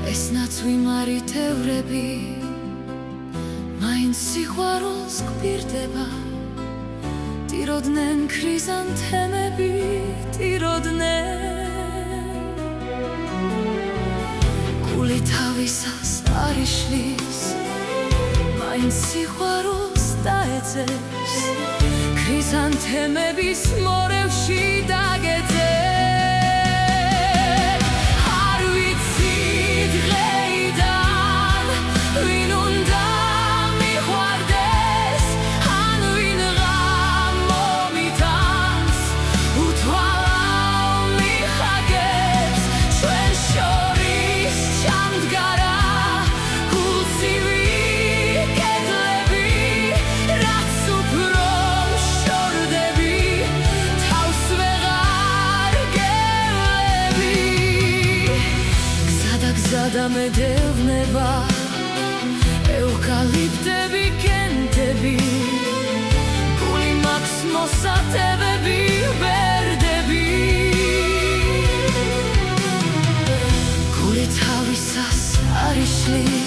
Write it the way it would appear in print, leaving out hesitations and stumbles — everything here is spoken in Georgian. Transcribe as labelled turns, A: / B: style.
A: ეს ნაცვიმარი თევრები მაინც სიყვარულს გვირდება ტიროდნენ ქრიზანთემები ტიროდნენ გული თავისას არ იშლის მაინც სიყვარულს დაეძებს ქრიზანთემების მორევში დაგეძებს დამედევნება ევკალიპტები კენტები გული მაქვს მოსატევები ბერდები გული თავისას არ იშლის